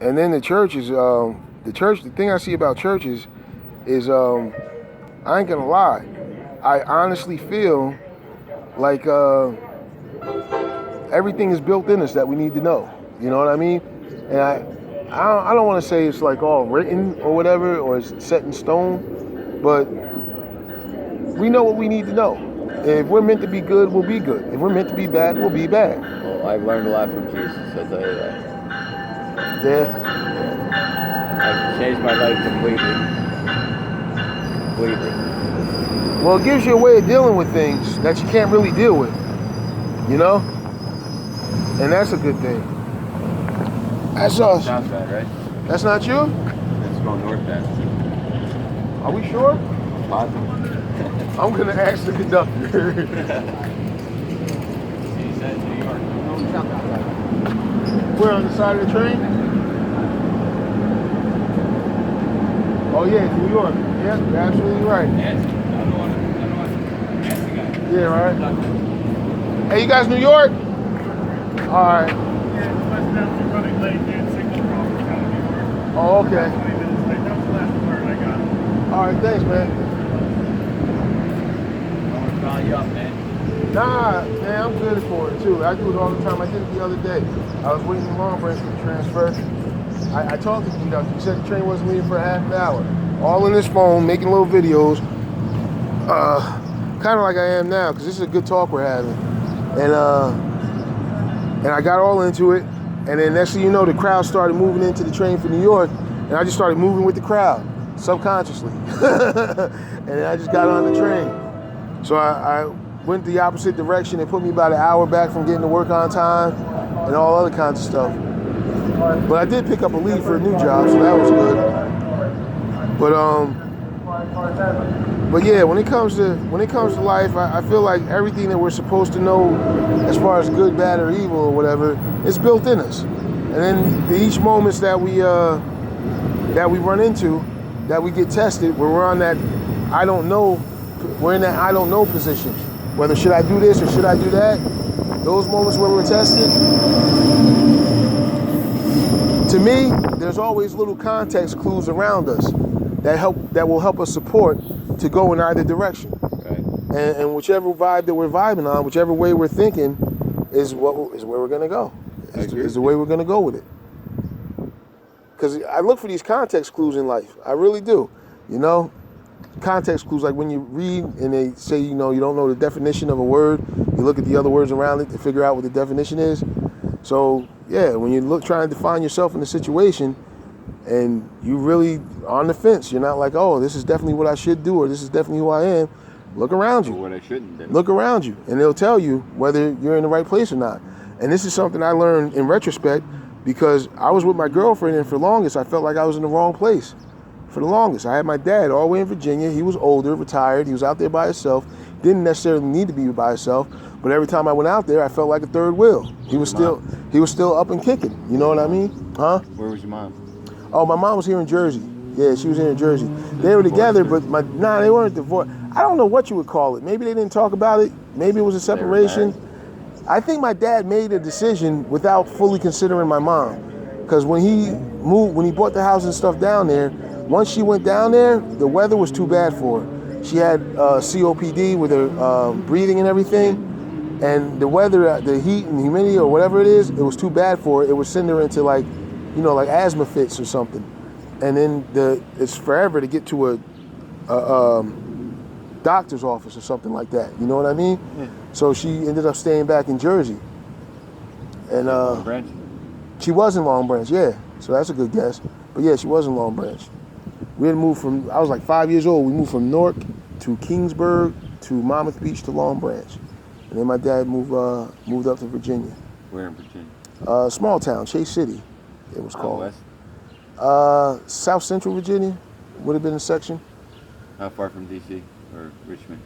And then the churches, the thing I see about churches is, I ain't gonna lie, I honestly feel like everything is built in us that we need to know. You know what I mean? And I don't want to say it's like all written or whatever, or it's set in stone, but we know what we need to know. If we're meant to be good, we'll be good. If we're meant to be bad, we'll be bad. Well, I've learned a lot from Jesus, I'll tell you that. Yeah. I've changed my life completely. Well, it gives you a way of dealing with things that you can't really deal with. You know? And that's a good thing. That's us. Sounds bad, right? That's not you? It's going northbound. Are we sure? Positive. I'm gonna ask the conductor. He said New York. We're on the side of the train? Oh yeah, New York. Yeah, you're absolutely right. Yeah, right. Hey, you guys New York? Alright. Yeah, it's westbound, running late, dude. Signal problems out of New York. Oh, okay. 20 minutes late. That was the last word I got. Alright, thanks, man. I want to call you up, man. Nah, man, I'm good for it too. I do it all the time. I did it the other day. I was waiting in Long Branch for the transfer. I talked to the conductor. He said the train wasn't leaving for a half an hour. All in his phone, making little videos. Kind of like I am now, because this is a good talk we're having. And I got all into it. And then next thing you know, the crowd started moving into the train for New York. And I just started moving with the crowd, subconsciously. And then I just got on the train. So I went the opposite direction. It put me about an hour back from getting to work on time and all other kinds of stuff. But I did pick up a lead for a new job, so that was good. But yeah, when it comes to life, I feel like everything that we're supposed to know, as far as good, bad, or evil or whatever, is built in us. And then each moments that we run into, that we get tested, where we're on that I don't know, we're in that I don't know position. Whether should I do this or should I do that? Those moments where we're tested, to me, there's always little context clues around us that will help us support to go in either direction. Right. And whichever vibe that we're vibing on, whichever way we're thinking, is where we're gonna go. Is the way we're gonna go with it. Because I look for these context clues in life. I really do. You know, context clues, like when you read and they say, you know, you don't know the definition of a word, you look at the other words around it to figure out what the definition is. So yeah, when you trying to define yourself in a situation and you really on the fence, you're not like, oh, this is definitely what I should do or this is definitely who I am. Look around you. Or what I shouldn't do. Look around you, and they'll tell you whether you're in the right place or not. And this is something I learned in retrospect because I was with my girlfriend, and for the longest, I felt like I was in the wrong place. For the longest, I had my dad all the way in Virginia. He was older, retired. He was out there by himself. Didn't necessarily need to be by himself, but every time I went out there, I felt like a third wheel. He was still up and kicking. You know what I mean? Huh? Where was your mom? Oh, my mom was here in Jersey. Yeah, she was here in Jersey. They were together, but they weren't divorced. I don't know what you would call it. Maybe they didn't talk about it. Maybe it was a separation. I think my dad made a decision without fully considering my mom. Because when he bought the house and stuff down there, once she went down there, the weather was too bad for her. She had COPD with her breathing and everything. And the weather, the heat and humidity or whatever it is, it was too bad for her. It would send her into like asthma fits or something. And then it's forever to get to a doctor's office or something like that. You know what I mean? Yeah. So she ended up staying back in Jersey. And Long Branch? She was in Long Branch, yeah. So that's a good guess. But yeah, she was in Long Branch. We had moved I was like 5 years old. We moved from Newark to Kingsburg to Monmouth Beach to Long Branch. And then my dad moved up to Virginia. Where in Virginia? Small town, Chase City, it was called. West? South Central Virginia would have been the section. How far from D.C. or Richmond?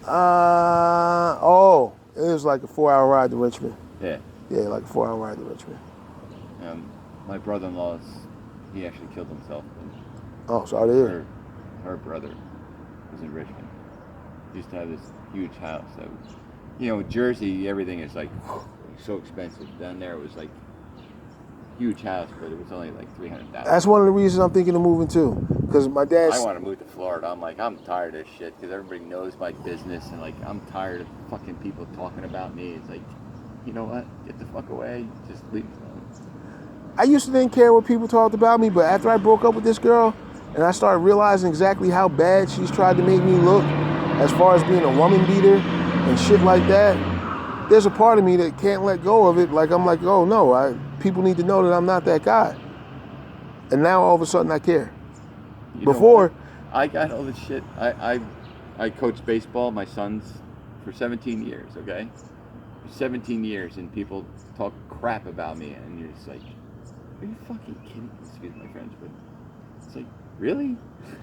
It was like a 4-hour ride to Richmond. Yeah. Yeah, like a 4-hour ride to Richmond. My brother-in-law, he actually killed himself. Oh, sorry to hear. Her brother was in Richmond. He used to have this huge house that was, Jersey, everything is like so expensive. Down there it was like huge house, but it was only like $300,000. That's one of the reasons I'm thinking of moving too. Because my dad's. I want to move to Florida. I'm like, I'm tired of this shit because everybody knows my business, and like, I'm tired of fucking people talking about me. It's like, you know what? Get the fuck away. Just leave me alone. I used to didn't care what people talked about me, but after I broke up with this girl, and I started realizing exactly how bad she's tried to make me look, as far as being a woman beater and shit like that, there's a part of me that can't let go of it. Like, I'm like, oh no, people need to know that I'm not that guy. And now all of a sudden I care. You know Before, what? I got all this shit. I coached baseball, my sons, for 17 years, okay? 17 years, and people talk crap about me, and you're just like, are you fucking kidding me? Excuse my French, but it's like, really?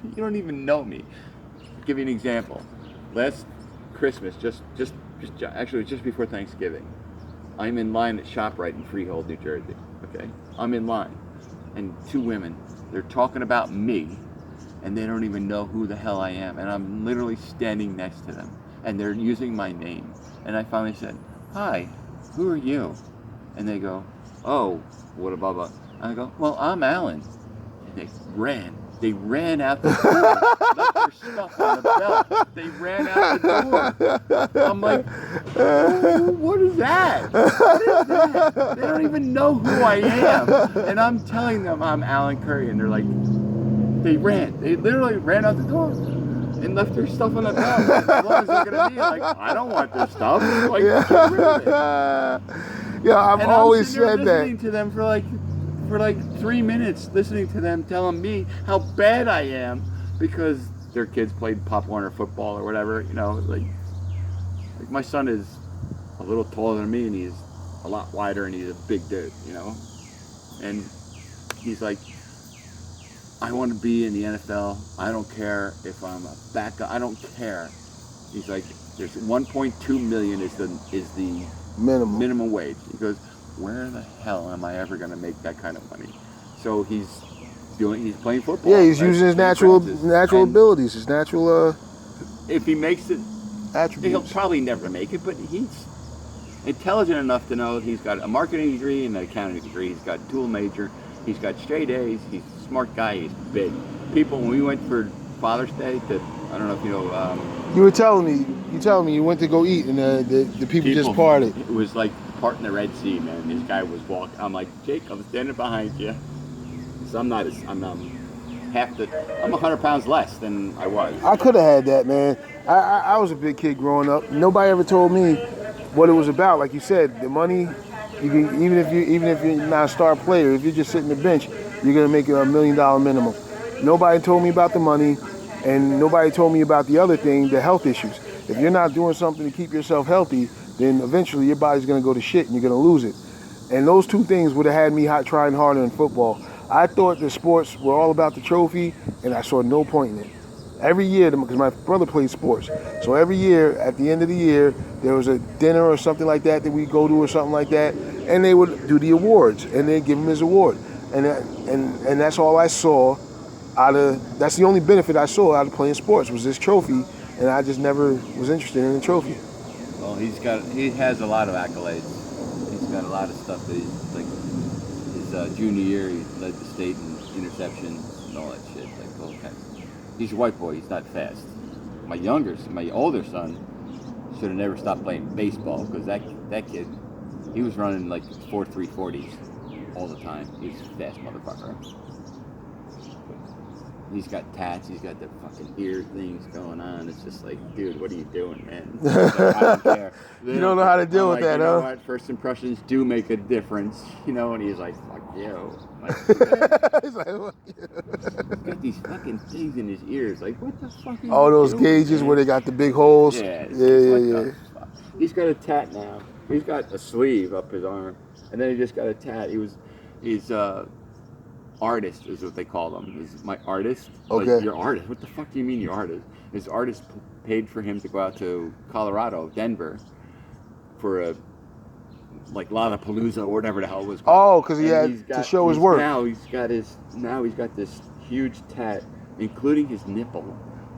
You don't even know me. I'll give you an example. Last Christmas, actually just before Thanksgiving, I'm in line at ShopRite in Freehold, New Jersey, okay? I'm in line, and two women, they're talking about me, and they don't even know who the hell I am, and I'm literally standing next to them, and they're using my name, and I finally said, hi, who are you? And they go, oh, what blah blah. And I go, well, I'm Alan. And they ran out the door, left their stuff on the belt. They ran out the door. I'm like, what is that? What is that? They don't even know who I am. And I'm telling them I'm Alan Curry, and they're like, they literally ran out the door and left their stuff on the belt. As long as they're gonna be like, I don't want their stuff. Like, get rid of it. Yeah, I've And always I'm said listening that. to them for like 3 minutes, listening to them telling me how bad I am because their kids played Pop Warner football or whatever. You know, like my son is a little taller than me, and he's a lot wider, and he's a big dude. You know, and he's like, I want to be in the NFL. I don't care if I'm a backup. I don't care. He's like, there's 1.2 million is the minimum wage. He goes, where the hell am I ever going to make that kind of money? So he's playing football. Yeah, he's using his natural abilities, his natural if he makes it, attributes. he'll probably never make it, but he's intelligent enough to know he's got a marketing degree and an accounting degree. He's got dual major. He's got straight A's. He's a smart guy. He's big. People, when we went for Father's Day, I don't know if you know. You were telling me you went to go eat, and the people just parted. It was like parting the Red Sea, man. This guy was walking. I'm like, Jake, I'm standing behind you. So I'm 100 pounds less than I was. I could have had that, man. I was a big kid growing up. Nobody ever told me what it was about. Like you said, the money. You can, even if you're not a star player, if you're just sitting the bench, you're gonna make $1 million minimum. Nobody told me about the money, and nobody told me about the other thing, the health issues. If you're not doing something to keep yourself healthy, then eventually your body's gonna go to shit and you're gonna lose it. And those two things would have had me trying harder in football. I thought the sports were all about the trophy, and I saw no point in it. Every year, because my brother played sports, so every year, at the end of the year, there was a dinner or something like that we go to or something like that, and they would do the awards, and they'd give him his award. And that's all I saw that's the only benefit I saw out of playing sports was this trophy, and I just never was interested in the trophy. Well, he has a lot of accolades. He's got a lot of stuff that he's like, his junior year, he led the state in interceptions and all that shit, like all kinds. He's a white boy, he's not fast. My older son should have never stopped playing baseball because that kid, he was running like 4.340s all the time. He's a fast motherfucker. He's got tats, he's got the fucking ear things going on. It's just like, dude, what are you doing, man? I don't care. You don't know how to deal with that, you huh? know what? First impressions do make a difference, you know, and he's like, fuck you. Like, He's like, what? he's got these fucking things in his ears. Like, what the fuck are you All those doing, gauges man? where they got the big holes. Yeah. Yeah. He's got a tat now. He's got a sleeve up his arm, and then he just got a tat. He's artist is what they call him. He's my artist. Okay. Like, your artist. What the fuck do you mean your artist? His artist paid for him to go out to Colorado, Denver, for a like Lollapalooza or whatever the hell it was called. Oh, because he had to show his work. Now he's got this huge tat, including his nipple.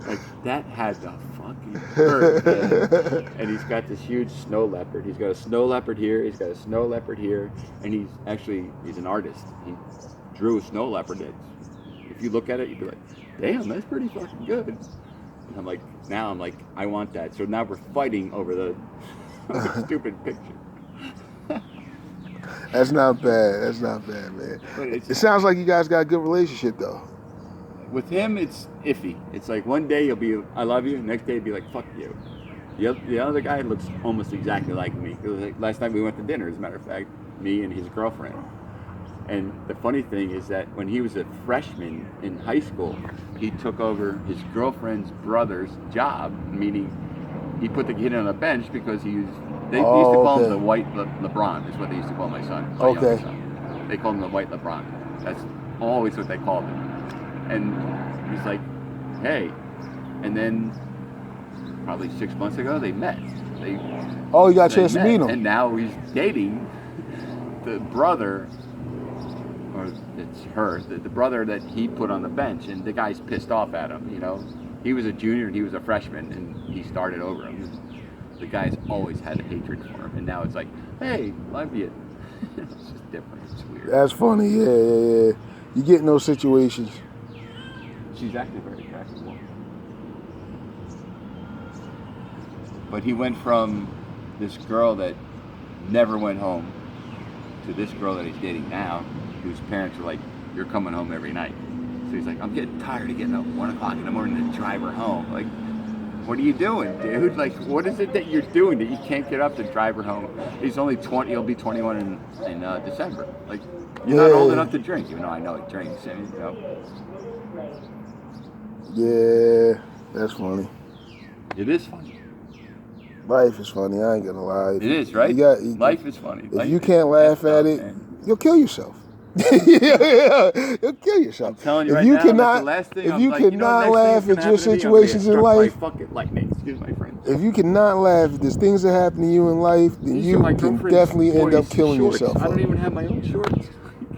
Like, that had to fucking hurt, man. And he's got this huge snow leopard. He's got a snow leopard here. He's got a snow leopard here. And he's an artist. He drew a snow leopard that, if you look at it, you'd be like, damn, that's pretty fucking good. And I'm like, I want that. So now we're fighting over the stupid picture. That's not bad. That's not bad, man. But It sounds like you guys got a good relationship, though. with him, it's iffy. It's like one day he'll be, I love you. Next day he'll be like, fuck you. The other guy looks almost exactly like me. It was like last night we went to dinner, as a matter of fact, me and his girlfriend. And the funny thing is that when he was a freshman in high school, he took over his girlfriend's brother's job, meaning he put the kid on a bench because they used to call him the white LeBron, is what they used to call my son. My younger son. They called him the white LeBron. That's always what they called him. And he's like, hey. And then probably 6 months ago, they met. You got a chance to meet him. And now he's dating the brother, or it's her, the brother that he put on the bench, and the guy's pissed off at him, you know. He was a junior and he was a freshman, and he started over him. The guy's always had a hatred for him, and now it's like, hey, love you. It's just different. It's weird. That's funny, yeah. You get in those situations. She's actually very attractive. But he went from this girl that never went home to this girl that he's dating now, whose parents are like, you're coming home every night. So he's like, I'm getting tired of getting up 1 o'clock in the morning to drive her home. Like, what are you doing, dude? Like, what is it that you're doing that you can't get up to drive her home? He's only 20, he'll be 21 in December. Like, you're not old enough to drink, even though I know he drinks. And, you know. Yeah, that's funny. It is funny. Life is funny, I ain't gonna lie. It is, right? Life is funny. If you can't laugh at it, you'll kill yourself. You'll kill yourself. I'm telling you right now, that's the last thing. If you cannot laugh at your situations in life, lightning. Excuse my friend. if you cannot laugh at the things that happen to you in life, then you can definitely end up killing yourself. I don't even have my own shorts.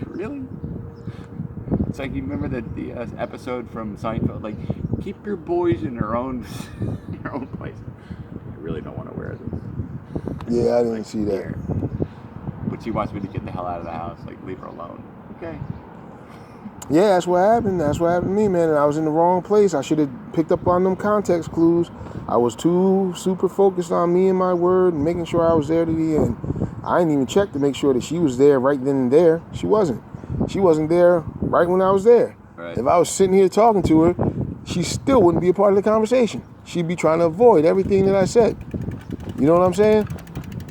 Really? It's like, you remember the episode from Seinfeld, like, keep your boys in their own place. I really don't want to wear this. Yeah, I didn't see that. But she wants me to get the hell out of the house, like, leave her alone. Okay. Yeah, that's what happened. That's what happened to me, man. And I was in the wrong place. I should have picked up on them context clues. I was too super focused on me and my word and making sure I was there to the end. I didn't even check to make sure that she was there right then and there. She wasn't. She wasn't there right when I was there. Right. If I was sitting here talking to her, she still wouldn't be a part of the conversation. She'd be trying to avoid everything that I said. You know what I'm saying?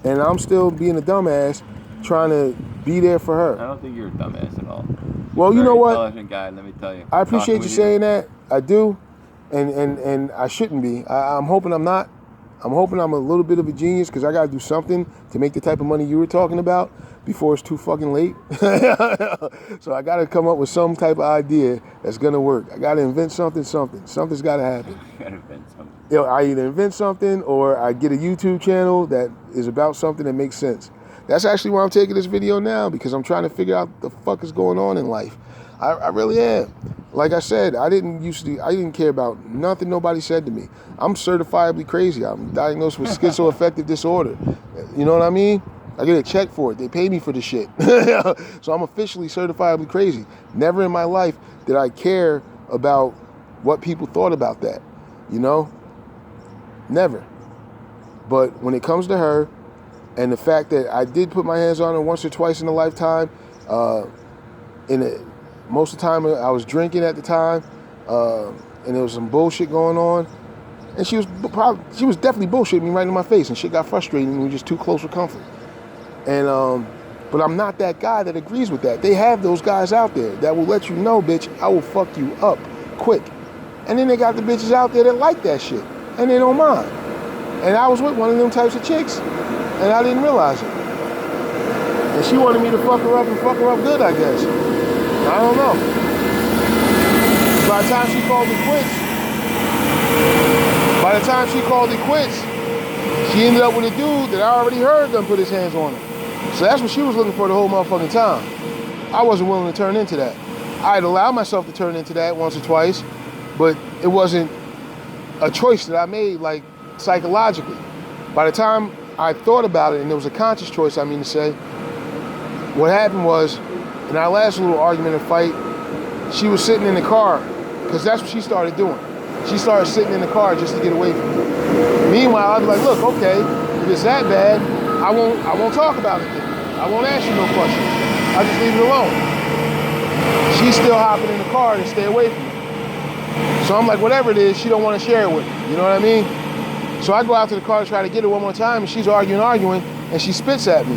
And I'm still being a dumbass trying to be there for her. I don't think you're a dumbass at all. Well, you know what? Intelligent guy, let me tell you. I appreciate you saying that. I do. And I shouldn't be. I'm hoping I'm not. I'm hoping I'm a little bit of a genius because I got to do something to make the type of money you were talking about before it's too fucking late. So I got to come up with some type of idea that's going to work. I got to invent something. Something's got to happen. You gotta invent something. You know, I either invent something or I get a YouTube channel that is about something that makes sense. That's actually why I'm taking this video now, because I'm trying to figure out what the fuck is going on in life. I really am. Like I said, I didn't care about nothing nobody said to me. I'm certifiably crazy. I'm diagnosed with schizoaffective disorder. You know what I mean? I get a check for it. They pay me for the shit. So I'm officially certifiably crazy. Never in my life did I care about what people thought about that. You know? Never. But when it comes to her, and the fact that I did put my hands on her once or twice in a lifetime, most of the time I was drinking at the time, and there was some bullshit going on, and she was definitely bullshitting me right in my face, and shit got frustrating, and we were just too close for comfort. And but I'm not that guy that agrees with that. They have those guys out there that will let you know, bitch, I will fuck you up quick. And then they got the bitches out there that like that shit, and they don't mind. And I was with one of them types of chicks, and I didn't realize it. And she wanted me to fuck her up and fuck her up good, I guess. I don't know. By the time she called it quits, she ended up with a dude that I already heard done put his hands on her. So that's what she was looking for the whole motherfucking time. I wasn't willing to turn into that. I'd allow myself to turn into that once or twice, but it wasn't a choice that I made, like, psychologically. By the time I thought about it, and it was a conscious choice, I mean to say, what happened was, in our last little argument and fight, she was sitting in the car, because that's what she started doing. She started sitting in the car just to get away from me. Meanwhile, I'd be like, look, okay, if it's that bad, I won't talk about it then. I won't ask you no questions. I'll just leave it alone. She's still hopping in the car to stay away from me. So I'm like, whatever it is, she don't want to share it with me. You know what I mean? So I go out to the car to try to get her one more time, and she's arguing, and she spits at me.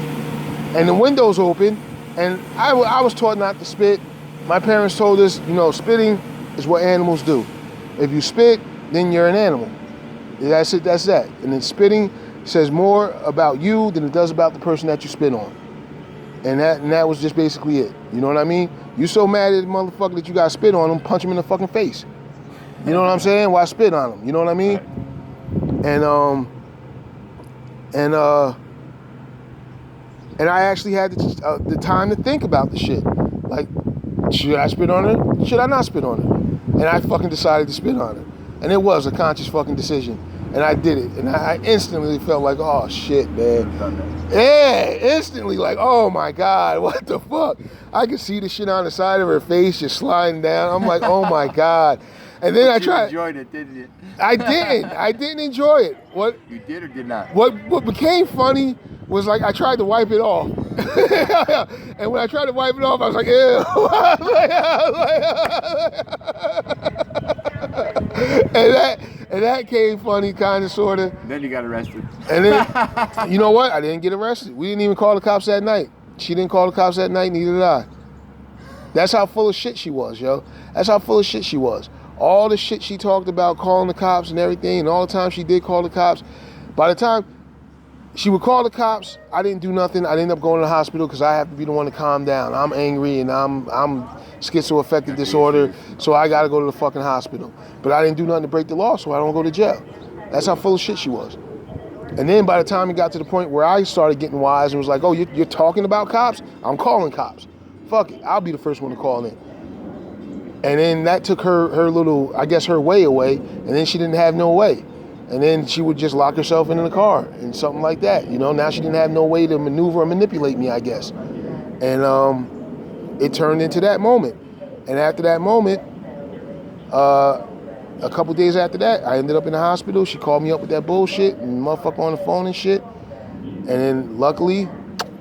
And the window's open, and I was taught not to spit. My parents told us, you know, spitting is what animals do. If you spit, then you're an animal. That's it, that's that. And then spitting says more about you than it does about the person that you spit on. And that was just basically it. You know what I mean? You so mad at the motherfucker that you got spit on him, punch him in the fucking face. You know what I'm saying? Why spit on him? You know what I mean? And I actually had the time to think about the shit. Like, should I spit on her? Should I not spit on her? And I fucking decided to spit on her. And it was a conscious fucking decision. And I did it. And I instantly felt like, oh shit, man. Yeah, instantly like, oh my God, what the fuck? I could see the shit on the side of her face just sliding down. I'm like, oh my God. And then I tried. You enjoyed it, didn't you? I didn't. I didn't enjoy it. What you did or did not? What became funny was, like, I tried to wipe it off. And when I tried to wipe it off, I was like, ew. And that came funny, kind of, sort of. Then you got arrested. And then, you know what? I didn't get arrested. We didn't even call the cops that night. She didn't call the cops that night, neither did I. That's how full of shit she was, yo. That's how full of shit she was. All the shit she talked about, calling the cops and everything, and all the time she did call the cops. By the time she would call the cops, I didn't do nothing. I ended up going to the hospital because I have to be the one to calm down. I'm angry and I'm schizoaffective disorder, so I got to go to the fucking hospital. But I didn't do nothing to break the law, so I don't go to jail. That's how full of shit she was. And then by the time it got to the point where I started getting wise and was like, oh, you're talking about cops? I'm calling cops. Fuck it, I'll be the first one to call in. And then that took her little, I guess, her way away, and then she didn't have no way. And then she would just lock herself in the car and something like that. You know, now she didn't have no way to maneuver or manipulate me, I guess. And it turned into that moment. And after that moment, a couple days after that, I ended up in the hospital. She called me up with that bullshit and motherfucker on the phone and shit. And then luckily,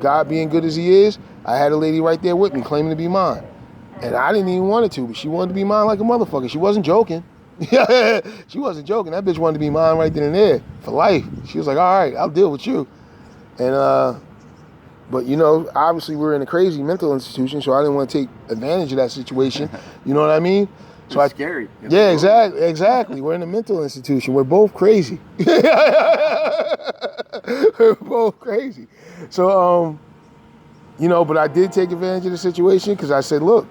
God being good as he is, I had a lady right there with me claiming to be mine. And I didn't even want it to, but she wanted to be mine like a motherfucker. She wasn't joking. She wasn't joking. That bitch wanted to be mine right then and there for life. She was like, all right, I'll deal with you. And, but you know, obviously we're in a crazy mental institution, so I didn't want to take advantage of that situation. You know what I mean? So it's scary. Yeah, exactly. We're in a mental institution. We're both crazy. We're both crazy. So, you know, but I did take advantage of the situation because I said, look,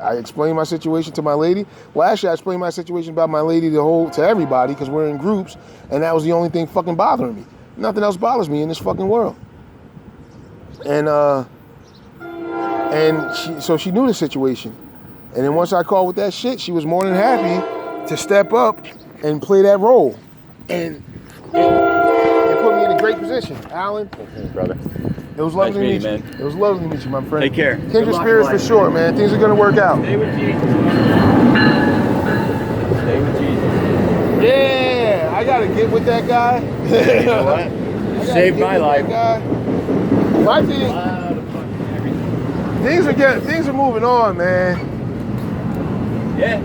I explained my situation to my lady. Well, actually, I explained my situation about my lady to everybody because we're in groups, and that was the only thing fucking bothering me. Nothing else bothers me in this fucking world. And so she knew the situation. And then once I called with that shit, she was more than happy to step up and play that role. And it put me in a great position. Alan. Okay, brother. It was lovely nice to meet you. Man. It was lovely to meet you, my friend. Take care. Kindred spirits for sure, man. Things are gonna work out. Stay with Jesus. Stay with Jesus. Yeah, I gotta get with that guy. You know what? Saved my life. My thing, things are moving on, man. Yeah.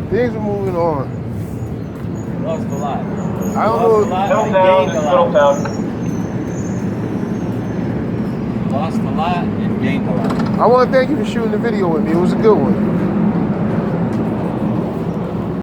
Things are moving on. Lost a lot. I don't know. Lost a lot and gained a lot. I want to thank you for shooting the video with me. It was a good one.